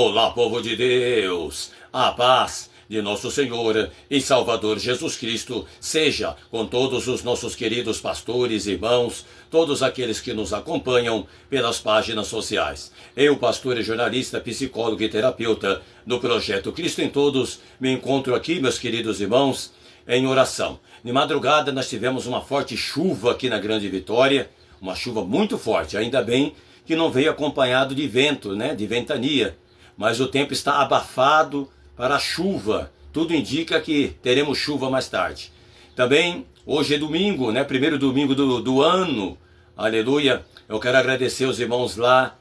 Olá, povo de Deus, a paz de nosso Senhor e Salvador Jesus Cristo seja com todos os nossos queridos pastores, irmãos, todos aqueles que nos acompanham pelas páginas sociais. Eu, pastor e jornalista, psicólogo e terapeuta do Projeto Cristo em Todos, me encontro aqui, meus queridos irmãos, em oração. De madrugada nós tivemos uma forte chuva aqui na Grande Vitória, uma chuva muito forte, ainda bem que não veio acompanhado de vento, de ventania. Mas o tempo está abafado para a chuva. Tudo indica que teremos chuva mais tarde. Também, hoje é domingo, primeiro domingo do ano. Aleluia. Eu quero agradecer os irmãos lá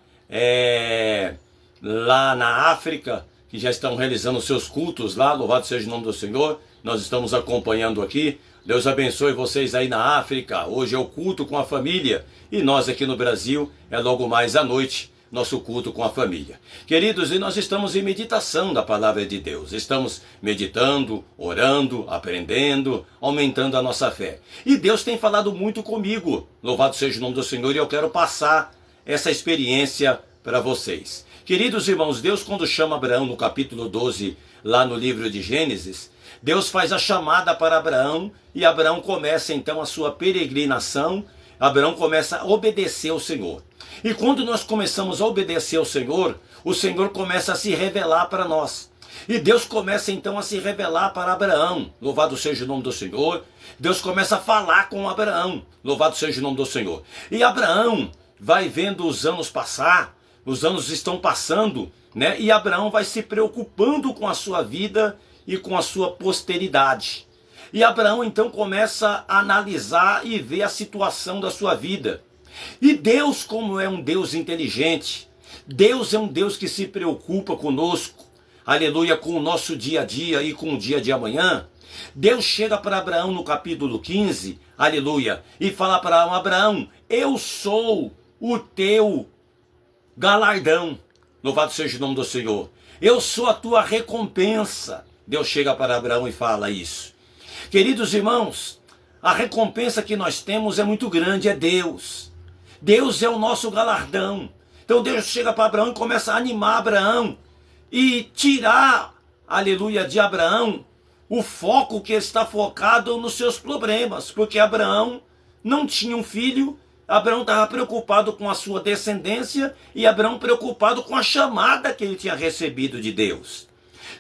na África, que já estão realizando seus cultos lá. Louvado seja o nome do Senhor. Nós estamos acompanhando aqui. Deus abençoe vocês aí na África. Hoje é o culto com a família. E nós aqui no Brasil, é logo mais à noite, nosso culto com a família. Queridos, e nós estamos em meditação da palavra de Deus. Estamos meditando, orando, aprendendo, aumentando a nossa fé. E Deus tem falado muito comigo. Louvado seja o nome do Senhor, e eu quero passar essa experiência para vocês. Queridos irmãos, Deus quando chama Abraão no capítulo 12, lá no livro de Gênesis, Deus faz a chamada para Abraão, e Abraão começa então a sua peregrinação. Abraão começa a obedecer ao Senhor. E quando nós começamos a obedecer ao Senhor, o Senhor começa a se revelar para nós. E Deus começa então a se revelar para Abraão. Louvado seja o nome do Senhor. Deus começa a falar com Abraão. Louvado seja o nome do Senhor. E Abraão vai vendo os anos passar. Os anos estão passando, E Abraão vai se preocupando com a sua vida e com a sua posteridade. E Abraão então começa a analisar e ver a situação da sua vida. E Deus, como é um Deus inteligente, Deus é um Deus que se preocupa conosco, aleluia, com o nosso dia a dia e com o dia de amanhã. Deus chega para Abraão no capítulo 15, aleluia, e fala para Abraão, eu sou o teu galardão, louvado seja o nome do Senhor, eu sou a tua recompensa. Deus chega para Abraão e fala isso. Queridos irmãos, a recompensa que nós temos é muito grande, é Deus. Deus é o nosso galardão. Então Deus chega para Abraão e começa a animar Abraão e tirar, aleluia, de Abraão o foco que está focado nos seus problemas, porque Abraão não tinha um filho, Abraão estava preocupado com a sua descendência e Abraão preocupado com a chamada que ele tinha recebido de Deus.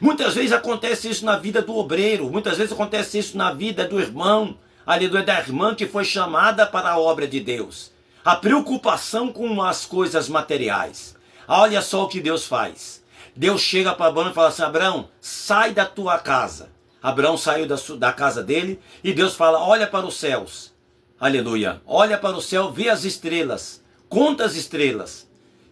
Muitas vezes acontece isso na vida do obreiro, muitas vezes acontece isso na vida do irmão, aleluia, da irmã que foi chamada para a obra de Deus. A preocupação com as coisas materiais. Olha só o que Deus faz. Deus chega para Abraão e fala assim, Abraão, sai da tua casa. Abraão saiu da casa dele e Deus fala, olha para os céus. Aleluia, olha para o céu, vê as estrelas, conta as estrelas.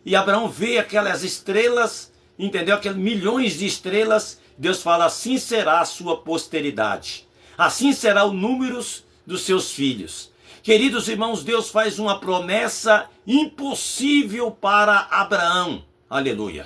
E Abraão vê aquelas estrelas, entendeu? Aqueles milhões de estrelas. Deus fala, assim será a sua posteridade. Assim será o número dos seus filhos. Queridos irmãos, Deus faz uma promessa impossível para Abraão. Aleluia.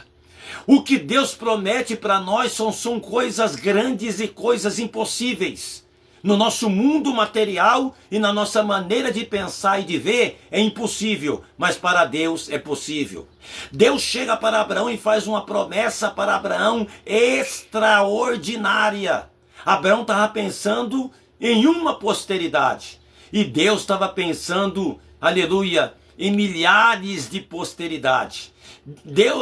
O que Deus promete para nós são coisas grandes e coisas impossíveis. No nosso mundo material e na nossa maneira de pensar e de ver é impossível, mas para Deus é possível. Deus chega para Abraão e faz uma promessa para Abraão extraordinária. Abraão estava pensando em uma posteridade e Deus estava pensando, aleluia, em milhares de posteridade.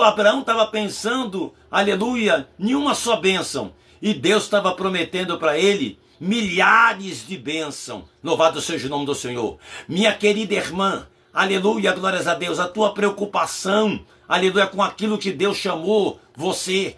Abraão estava pensando, aleluia, em uma só bênção e Deus estava prometendo para ele milhares de bênçãos. Louvado seja o nome do Senhor. Minha querida irmã, aleluia, glórias a Deus, a tua preocupação, aleluia, com aquilo que Deus chamou você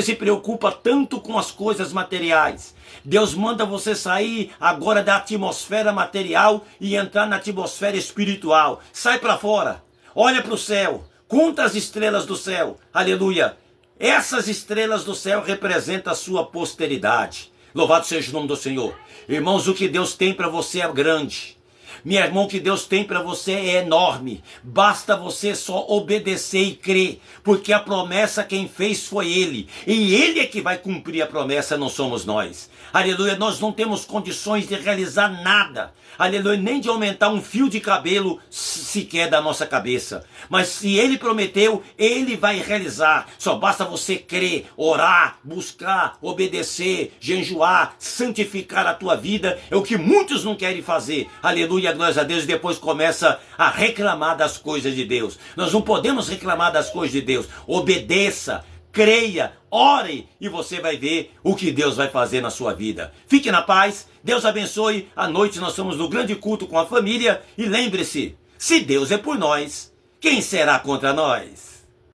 se preocupa tanto com as coisas materiais. Deus manda você sair agora da atmosfera material e entrar na atmosfera espiritual. Sai para fora, olha para o céu, conta as estrelas do céu, aleluia. Essas estrelas do céu representam a sua posteridade. Louvado seja o nome do Senhor. Irmãos, o que Deus tem para você é grande. Meu irmão, o que Deus tem para você é enorme. Basta você só obedecer e crer, porque a promessa quem fez foi Ele. E Ele é que vai cumprir a promessa, não somos nós. Aleluia, nós não temos condições de realizar nada. Aleluia, nem de aumentar um fio de cabelo sequer da nossa cabeça. Mas se Ele prometeu, Ele vai realizar. Só basta você crer, orar, buscar, obedecer, jejuar, santificar a tua vida. É o que muitos não querem fazer. Aleluia, glória a Deus. E depois começa a reclamar das coisas de Deus. Nós não podemos reclamar das coisas de Deus. Obedeça, creia, ore e você vai ver o que Deus vai fazer na sua vida. Fique na paz, Deus abençoe. À noite nós somos no grande culto com a família. E lembre-se, se Deus é por nós, quem será contra nós?